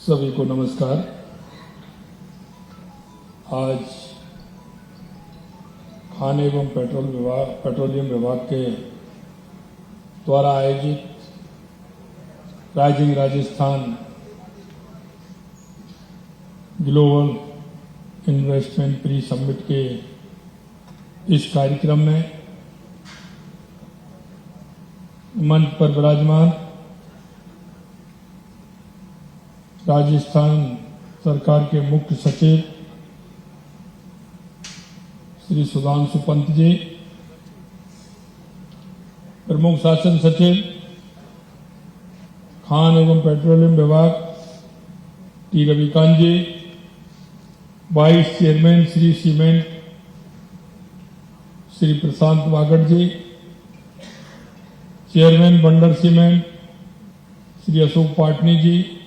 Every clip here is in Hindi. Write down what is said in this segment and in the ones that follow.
सभी को नमस्कार। आज खान एवं पेट्रोलियम विभाग के द्वारा आयोजित rising Rajasthan global investment pre summit के इस कार्यक्रम में मंच पर विराजमान राजस्थान सरकार के मुख्य सचिव श्री सुधांशु पंत जी, प्रमुख शासन सचिव खान एवं पेट्रोलियम विभाग T Ravikant ji, vice chairman Shri cement Shri Prashant Wagad ji, chairman Bander cement Shri Ashok Patni ji,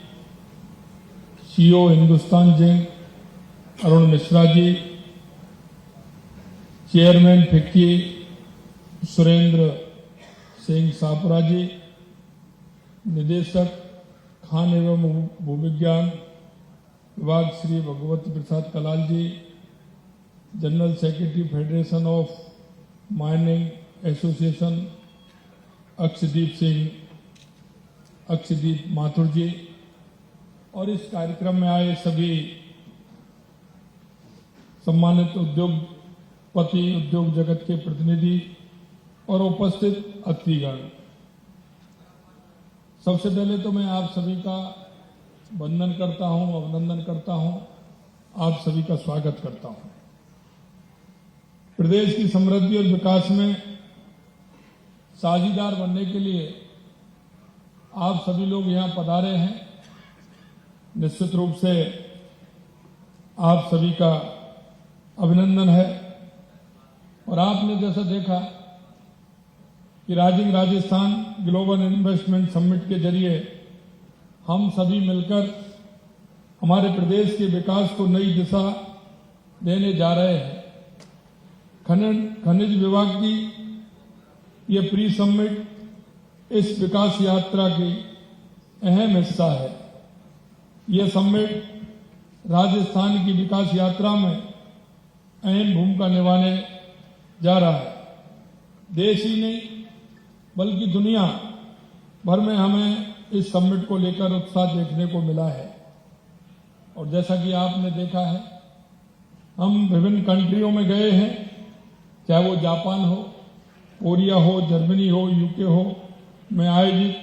CEO Hindustan zinc Arun Mishra ji, chairman FICCI Surendra Singh Sapra ji, निदेशक खान एवं भूविज्ञान विभाग Shri Bhagwati Prasad Kalal ji, general secretary federation of mining association Akshdeep Mathur ji और इस कार्यक्रम में आए सभी सम्मानित उद्योगपति, उद्योग जगत के प्रतिनिधि और उपस्थित अतिथिगण। सबसे पहले तो मैं आप सभी का वंदन करता हूं, अभिनंदन करता हूं, आप सभी का स्वागत करता हूं। प्रदेश की समृद्धि और विकास में साझीदार बनने के लिए आप सभी लोग यहां पधारे हैं। निश्चित रूप से आप सभी का अभिनंदन है। और आपने जैसा देखा कि rising Rajasthan global investment summit के जरिए हम सभी मिलकर हमारे प्रदेश के विकास को नई दिशा देने जा रहे हैं। खनिज विभाग की ये प्री समिट इस विकास यात्रा की अहम हिस्सा है। यह समिट राजस्थान की विकास यात्रा में अहम भूमिका निभाने जा रहा है। देश ही नहीं बल्कि दुनिया भर में हमें इस समिट को लेकर उत्साह देखने को मिला है। और जैसा कि आपने देखा है, हम विभिन्न कंट्रियों में गए हैं, चाहे वो जापान हो, कोरिया हो, जर्मनी हो, यूके हो, में आयोजित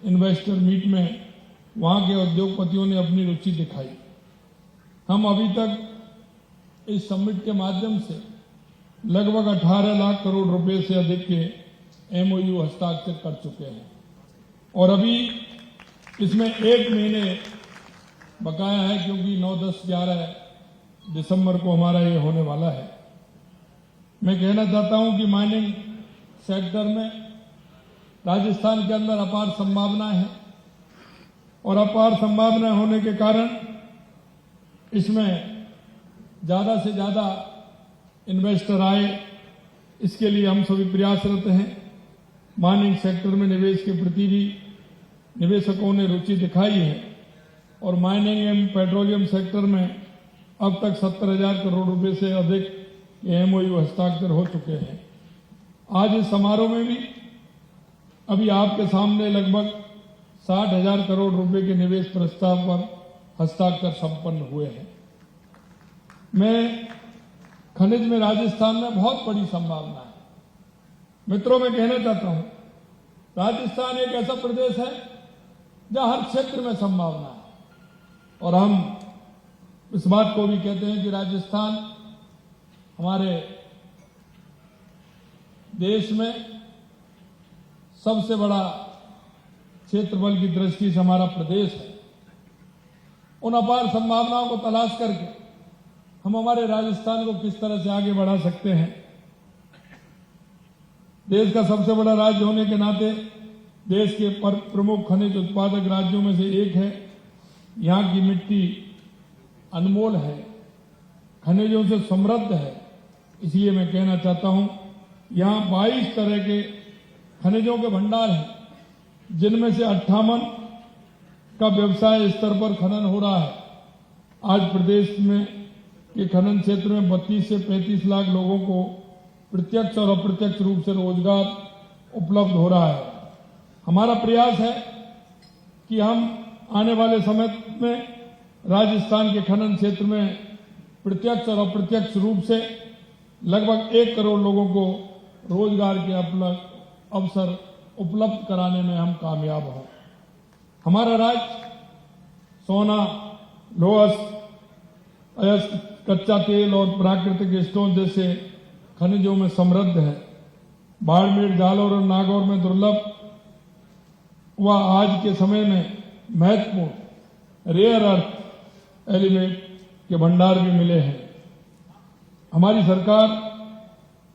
इन्वेस्टर मीट में वहां के उद्योगपतियों ने अपनी रुचि दिखाई। हम अभी तक इस समिट के माध्यम से लगभग 18 लाख करोड़ रुपए से अधिक के एमओयू हस्ताक्षर कर चुके हैं और अभी इसमें 1 महीने बकाया है, क्योंकि 9, 10, 11 दिसंबर को हमारा ये होने वाला है। मैं कहना चाहता हूं कि माइनिंग सेक्टर में राजस्थान के अंदर अपार संभावना है और अपार संभावना होने के कारण इसमें ज्यादा से ज्यादा इन्वेस्टर आए, इसके लिए हम सभी प्रयासरत हैं। माइनिंग सेक्टर में निवेश के प्रति भी निवेशकों ने रुचि दिखाई है और माइनिंग एवं पेट्रोलियम सेक्टर में अब तक 70,000 करोड़ रुपए से अधिक एमओयू हस्ताक्षर हो चुके हैं। आज इस समारोह में भी अभी आपके सामने लगभग 60,000 करोड़ रुपए के निवेश प्रस्ताव पर हस्ताक्षर संपन्न हुए हैं। मैं खनिज में राजस्थान में बहुत बड़ी संभावना है। मित्रों, मैं कहना चाहता हूं, राजस्थान एक ऐसा प्रदेश है जहां हर क्षेत्र में संभावना है और हम इस बात को भी कहते हैं कि राजस्थान हमारे देश में सबसे बड़ा क्षेत्रफल की दृष्टि से हमारा प्रदेश है। उन अपार संभावनाओं को तलाश करके हम हमारे राजस्थान को किस तरह से आगे बढ़ा सकते हैं। देश का सबसे बड़ा राज्य होने के नाते देश के प्रमुख खनिज उत्पादक राज्यों में से एक है। यहां की मिट्टी अनमोल है, खनिजों से समृद्ध है। इसलिए मैं कहना चाहता हूं, यहां 22 तरह के खनिजों के भंडार हैं, जिनमें से 58 का व्यवसाय स्तर पर खनन हो रहा है। आज प्रदेश में के खनन क्षेत्र में 32 से 35 लाख लोगों को प्रत्यक्ष और अप्रत्यक्ष रूप से रोजगार उपलब्ध हो रहा है। हमारा प्रयास है कि हम आने वाले समय में राजस्थान के खनन क्षेत्र में प्रत्यक्ष और अप्रत्यक्ष रूप से लगभग 1 करोड़ लोगों को रोजगार के अवसर उपलब्ध कराने में हम कामयाब हों। हमारा राज्य सोना, लोहा, अयस्क, कच्चा तेल और प्राकृतिक स्टोन जैसे खनिजों में समृद्ध है। बाड़मेर, जालौर और नागौर में दुर्लभ व आज के समय में महत्वपूर्ण रेयर अर्थ एलिमेंट के भंडार भी मिले हैं। हमारी सरकार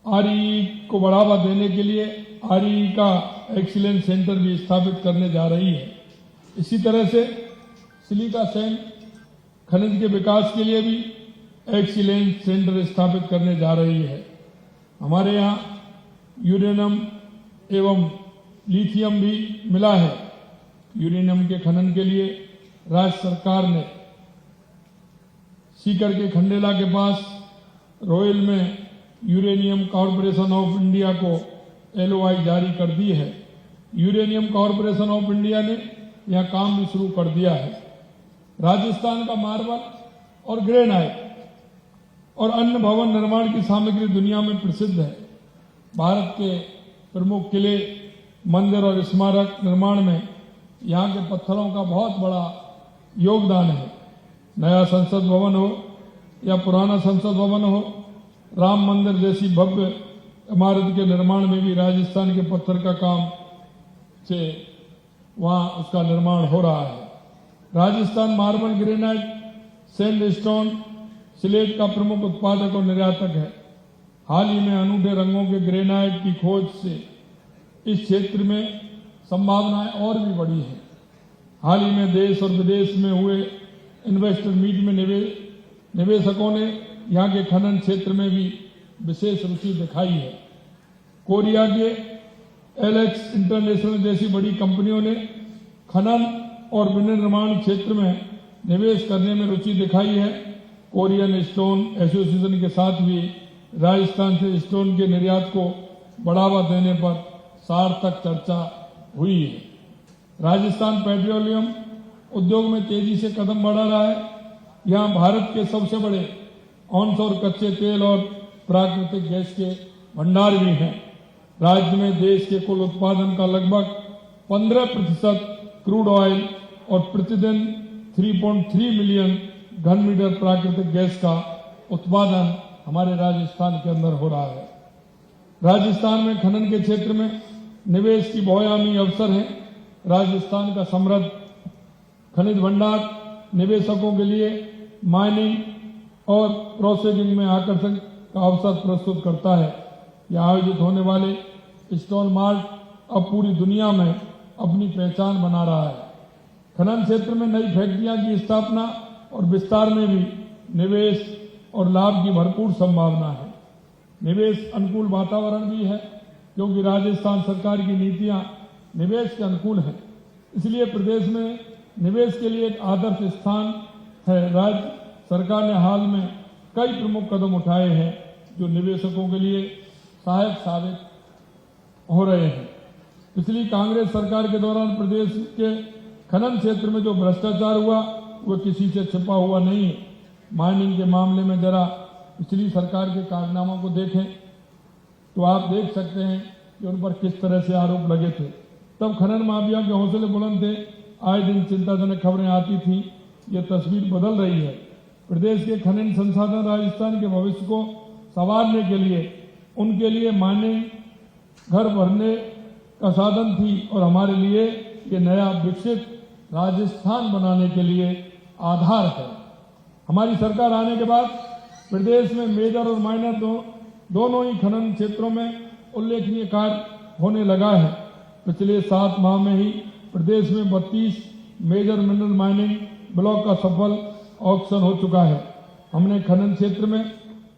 आरईई को बढ़ावा देने के लिए आरईई का एक्सीलेंस सेंटर भी स्थापित करने जा रही है। इसी तरह से सिलिका सैंड खनिज के विकास के लिए भी एक्सीलेंस सेंटर स्थापित करने जा रही है। हमारे यहाँ यूरेनियम एवं लिथियम भी मिला है। यूरेनियम के खनन के लिए राज्य सरकार ने सीकर के खंडेला के पास रोयल में यूरेनियम कॉर्पोरेशन ऑफ इंडिया को LOI जारी कर दी है। यूरेनियम कॉर्पोरेशन ऑफ इंडिया ने यह काम भी शुरू कर दिया है। राजस्थान का मार्बल और ग्रेनाइट और अन्य भवन निर्माण की सामग्री दुनिया में प्रसिद्ध है। भारत के प्रमुख किले, मंदिर और स्मारक निर्माण में यहाँ के पत्थरों का बहुत बड़ा योगदान है। नया संसद भवन हो या पुराना संसद भवन हो, राम मंदिर जैसी भव्य इमारत के निर्माण में भी राजस्थान के पत्थर का काम से वहां उसका निर्माण हो रहा है। Rajasthan marble, granite, sandstone, slate का प्रमुख उत्पादक और निर्यातक है। हाल ही में अनूठे रंगों के ग्रेनाइट की खोज से इस क्षेत्र में संभावनाएं और भी बढ़ी हैं। हाल ही में देश और विदेश में हुए इन्वेस्टर मीट में निवेशकों ने यहाँ के खनन क्षेत्र में भी विशेष रुचि दिखाई है। कोरिया के LX इंटरनेशनल जैसी बड़ी कंपनियों ने खनन और विनिर्माण क्षेत्र में निवेश करने में रुचि दिखाई है। कोरियन स्टोन एसोसिएशन के साथ भी राजस्थान से स्टोन के निर्यात को बढ़ावा देने पर सार्थक चर्चा हुई है। राजस्थान पेट्रोलियम उद्योग में तेजी से कदम बढ़ा रहा है। यहाँ भारत के सबसे बड़े ऑनशोर कच्चे तेल और प्राकृतिक गैस के भंडार भी हैं। राज्य में देश के कुल उत्पादन का लगभग 15% क्रूड ऑयल और प्रतिदिन 3.3 मिलियन घन मीटर प्राकृतिक गैस का उत्पादन हमारे राजस्थान के अंदर हो रहा है। राजस्थान में खनन के क्षेत्र में निवेश की बहुआयामी अवसर है। राजस्थान का समृद्ध खनिज भंडार निवेशकों के लिए माइनिंग और प्रोसेसिंग में आकर्षण का अवसर प्रस्तुत करता है। यह आयोजित होने वाले स्टोन मार्ट अब पूरी दुनिया में अपनी पहचान बना रहा है। खनन क्षेत्र में नई फैक्ट्रियां की स्थापना और विस्तार में भी निवेश और लाभ की भरपूर संभावना है। निवेश अनुकूल वातावरण भी है क्योंकि राजस्थान सरकार की नीतियां निवेश के अनुकूल हैं। इसलिए प्रदेश में निवेश के लिए एक आदर्श स्थान है। राज्य सरकार ने हाल में कई प्रमुख कदम उठाए हैं जो निवेशकों के लिए सहायक साबित हो रहे हैं। पिछली कांग्रेस सरकार के दौरान प्रदेश के खनन क्षेत्र में जो भ्रष्टाचार हुआ वो किसी से छिपा हुआ नहीं है। माइनिंग के मामले में जरा पिछली सरकार के कारनामों को देखें तो आप देख सकते हैं कि उन पर किस तरह से आरोप लगे थे। तब खनन माफिया के हौसले बुलंद थे। आए दिन चिंताजनक खबरें आती थी। ये तस्वीर बदल रही है। प्रदेश के खनन संसाधन राजस्थान के भविष्य को संवारने के लिए उनके लिए माइनिंग घर भरने का साधन थी और हमारे लिए ये नया विकसित राजस्थान बनाने के लिए आधार है। हमारी सरकार आने के बाद प्रदेश में मेजर और माइनर दोनों ही खनन क्षेत्रों में उल्लेखनीय कार्य होने लगा है। पिछले 7 माह में ही प्रदेश में 32 मेजर मिनरल माइनिंग ब्लॉक का सफल ऑक्शन हो चुका है। हमने खनन क्षेत्र में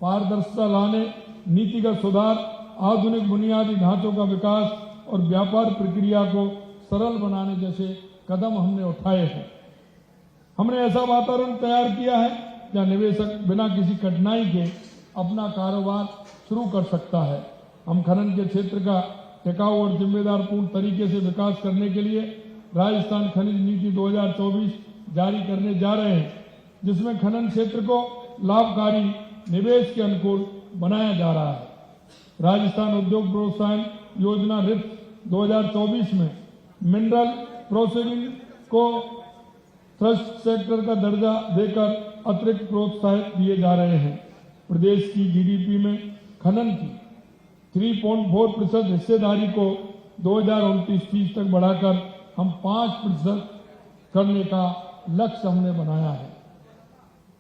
पारदर्शिता लाने, नीतिगत सुधार, आधुनिक बुनियादी ढांचों का विकास और व्यापार प्रक्रिया को सरल बनाने जैसे कदम हमने उठाए हैं। हमने ऐसा वातावरण तैयार किया है जहां निवेशक बिना किसी कठिनाई के अपना कारोबार शुरू कर सकता है। हम खनन के क्षेत्र का टिकाऊ और जिम्मेदार पूर्ण तरीके से विकास करने के लिए राजस्थान खनिज नीति 2024 जारी करने जा रहे हैं, जिसमें खनन क्षेत्र को लाभकारी निवेश के अनुकूल बनाया जा रहा है। राजस्थान उद्योग प्रोत्साहन योजना रिप्स 2024 में मिनरल प्रोसेसिंग को थ्रस्ट सेक्टर का दर्जा देकर अतिरिक्त प्रोत्साहित दिए जा रहे हैं। प्रदेश की जीडीपी में खनन की 3.4% हिस्सेदारी को 2029-30 तक बढ़ाकर हम 5% करने का लक्ष्य हमने बनाया है।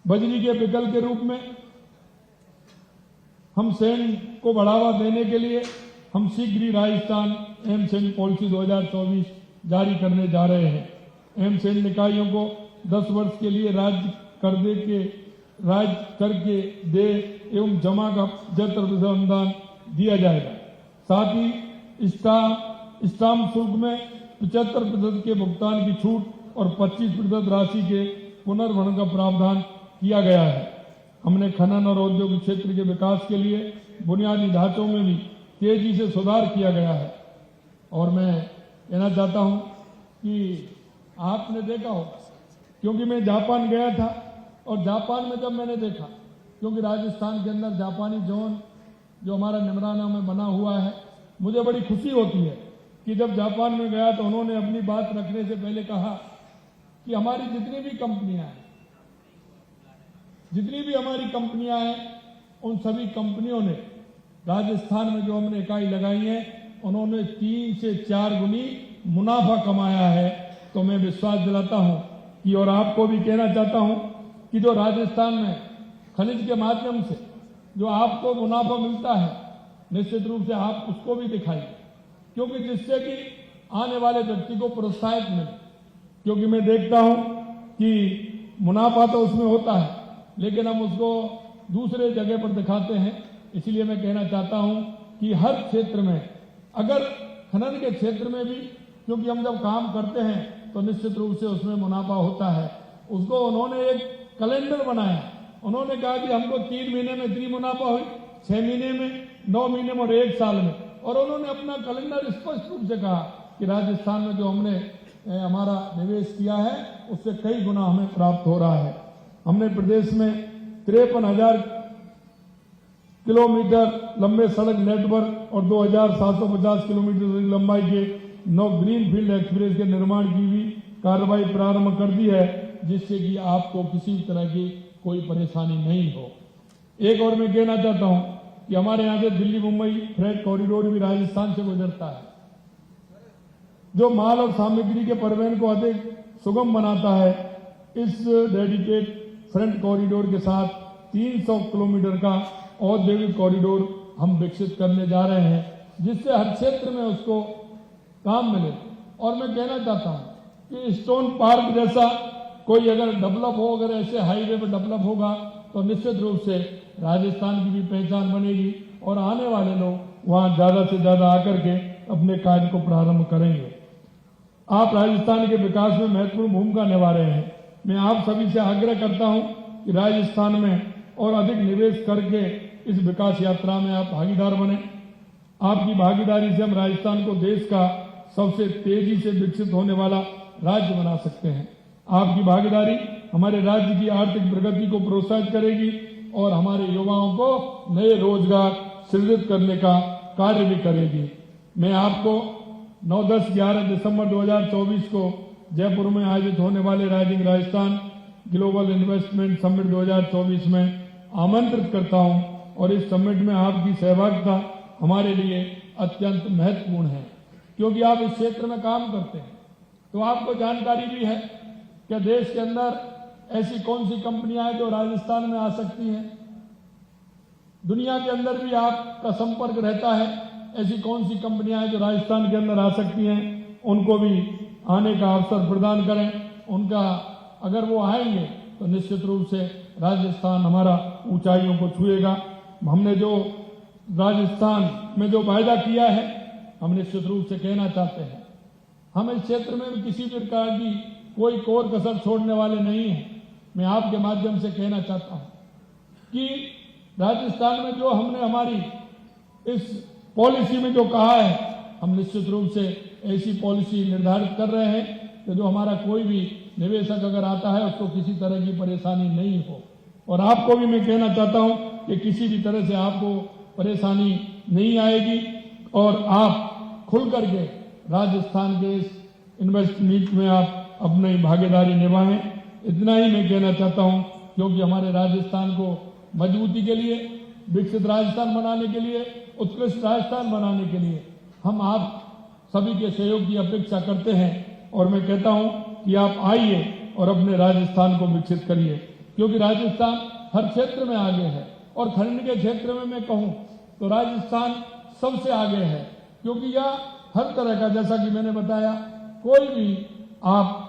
बजरी के विकल्प के रूप में हम सैंड को बढ़ावा देने के लिए हम शीघ्र ही राजस्थान एम सैंड पॉलिसी 2024 जारी करने जा रहे हैं। एम सैंड निकायों को 10 वर्ष के लिए राज्य कर के दे एवं जमा का 75% अनुदान दिया जाएगा। साथ ही स्टाम्प शुल्क में 75% के भुगतान की छूट और 25% राशि के पुनर्भरण का प्रावधान किया गया है। हमने खनन और औद्योगिक क्षेत्र के विकास के लिए बुनियादी ढांचों में भी तेजी से सुधार किया गया है। और मैं कहना चाहता हूं कि आपने देखा होगा, क्योंकि मैं जापान गया था और जापान में जब मैंने देखा, क्योंकि राजस्थान के अंदर जापानी जोन जो हमारा निमराना में बना हुआ है, मुझे बड़ी खुशी होती है कि जब जापान में गया तो उन्होंने अपनी बात रखने से पहले कहा कि हमारी जितनी भी हमारी कंपनियां हैं, उन सभी कंपनियों ने राजस्थान में जो हमने इकाई लगाई है, उन्होंने 3 से 4 गुनी मुनाफा कमाया है। तो मैं विश्वास दिलाता हूं कि, और आपको भी कहना चाहता हूं कि जो राजस्थान में खनिज के माध्यम से जो आपको मुनाफा मिलता है, निश्चित रूप से आप उसको भी दिखाइए, क्योंकि जिससे कि आने वाले व्यक्ति को प्रोत्साहित मिले। क्योंकि मैं देखता हूं कि मुनाफा तो उसमें होता है, लेकिन हम उसको दूसरे जगह पर दिखाते हैं। इसलिए मैं कहना चाहता हूं कि हर क्षेत्र में, अगर खनन के क्षेत्र में भी, क्योंकि हम जब काम करते हैं तो निश्चित रूप से उसमें मुनाफा होता है, उसको उन्होंने एक कैलेंडर बनाया। उन्होंने कहा कि हमको 3 महीने में इतनी मुनाफा हुई, 6 महीने में, 9 महीने में और 1 साल में। और उन्होंने अपना कैलेंडर स्पष्ट रूप से कहा कि राजस्थान में जो हमने हमारा निवेश किया है, उससे कई गुना हमें प्राप्त हो रहा है। हमने प्रदेश में 53,000 किलोमीटर लंबे सड़क नेटवर्क और 2,750 किलोमीटर लंबाई के 9 ग्रीन फील्ड एक्सप्रेस के निर्माण की भी कार्रवाई प्रारंभ कर दी है, जिससे कि आपको किसी तरह की कोई परेशानी नहीं हो। एक और मैं कहना चाहता हूं कि हमारे यहां से दिल्ली मुंबई फ्रेट कॉरिडोर भी राजस्थान से गुजरता है, जो माल और सामग्री के परिवहन को अधिक सुगम बनाता है। इस डेडिकेट फ्रंट कॉरिडोर के साथ 300 किलोमीटर का औद्योगिक कॉरिडोर हम विकसित करने जा रहे हैं, जिससे हर क्षेत्र में उसको काम मिले। और मैं कहना चाहता हूं कि स्टोन पार्क जैसा कोई अगर डेवलप हो, अगर ऐसे हाईवे पर डेवलप होगा तो निश्चित रूप से राजस्थान की भी पहचान बनेगी और आने वाले लोग वहां ज्यादा से ज्यादा आकर के अपने कार्य को प्रारंभ करेंगे। आप राजस्थान के विकास में महत्वपूर्ण भूमिका निभा रहे हैं। मैं आप सभी से आग्रह करता हूं कि राजस्थान में और अधिक निवेश करके इस विकास यात्रा में आप भागीदार बने। आपकी भागीदारी से हम राजस्थान को देश का सबसे तेजी से विकसित होने वाला राज्य बना सकते हैं। आपकी भागीदारी हमारे राज्य की आर्थिक प्रगति को प्रोत्साहित करेगी और हमारे युवाओं को नए रोजगार सृजित करने का कार्य भी करेगी। मैं आपको 9, 10, 11 दिसंबर 2024 को जयपुर में आयोजित होने वाले rising Rajasthan global investment summit 2024 में आमंत्रित करता हूं और इस समिट में आपकी सहभागिता हमारे लिए अत्यंत महत्वपूर्ण है, क्योंकि आप इस क्षेत्र में काम करते हैं तो आपको जानकारी भी है कि देश के अंदर ऐसी कौन सी कंपनियां हैं जो राजस्थान में आ सकती हैं। दुनिया के अंदर भी आपका संपर्क रहता है, ऐसी कौन सी कंपनियां हैं जो राजस्थान के अंदर आ सकती हैं, उनको भी आने का अवसर प्रदान करें। उनका अगर वो आएंगे तो निश्चित रूप से राजस्थान हमारा ऊंचाइयों को छुएगा। हमने जो राजस्थान में जो वायदा किया है, हम निश्चित रूप से कहना चाहते हैं, हम इस क्षेत्र में भी किसी भी प्रकार की कोई कोर कसर छोड़ने वाले नहीं हैं। मैं आपके माध्यम से कहना चाहता हूं कि राजस्थान में जो हमने हमारी इस पॉलिसी में जो कहा है, हम निश्चित रूप से ऐसी पॉलिसी निर्धारित कर रहे हैं कि जो हमारा कोई भी निवेशक अगर आता है उसको किसी तरह की परेशानी नहीं हो। और आपको भी मैं कहना चाहता हूं कि किसी भी तरह से आपको परेशानी नहीं आएगी और आप खुल करके राजस्थान के इस इन्वेस्ट मीट में आप अपनी भागीदारी निभाएं। इतना ही मैं कहना चाहता हूं, क्योंकि हमारे राजस्थान को मजबूती के लिए, विकसित राजस्थान बनाने के लिए, उत्कृष्ट राजस्थान बनाने के लिए हम आप सभी के सहयोग की अपेक्षा करते हैं। और मैं कहता हूं कि आप आइए और अपने राजस्थान को विकसित करिए, क्योंकि राजस्थान हर क्षेत्र में आगे है। और खनन के क्षेत्र में मैं कहूं तो राजस्थान सबसे आगे है, क्योंकि यह हर तरह का, जैसा कि मैंने बताया, कोई भी आप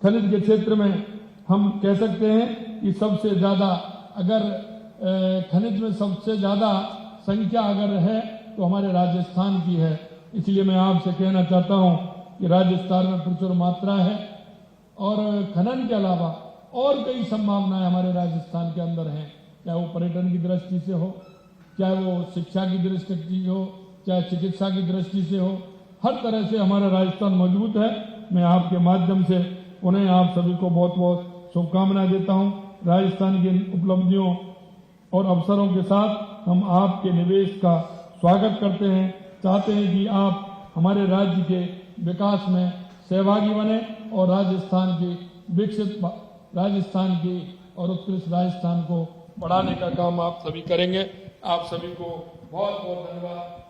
खनिज के क्षेत्र में हम कह सकते हैं कि सबसे ज्यादा, अगर खनिज में सबसे ज्यादा संख्या अगर है तो हमारे राजस्थान की है। इसलिए मैं आपसे कहना चाहता हूं कि राजस्थान में प्रचुर मात्रा है और खनन के अलावा और कई संभावनाएं हमारे राजस्थान के अंदर हैं, चाहे वो पर्यटन की दृष्टि से हो, चाहे वो शिक्षा की दृष्टि से हो, चाहे चिकित्सा की दृष्टि से हो। हर तरह से हमारा राजस्थान मजबूत है। मैं आपके माध्यम से उन्हें आप सभी को बहुत बहुत शुभकामनाएं देता हूं। राजस्थान की उपलब्धियों और अवसरों के साथ हम आपके निवेश का स्वागत करते हैं, चाहते हैं कि आप हमारे राज्य के विकास में सहभागी बने और राजस्थान की विकसित राजस्थान की और उत्कृष्ट राजस्थान को बढ़ाने का काम आप सभी करेंगे। आप सभी को बहुत बहुत धन्यवाद।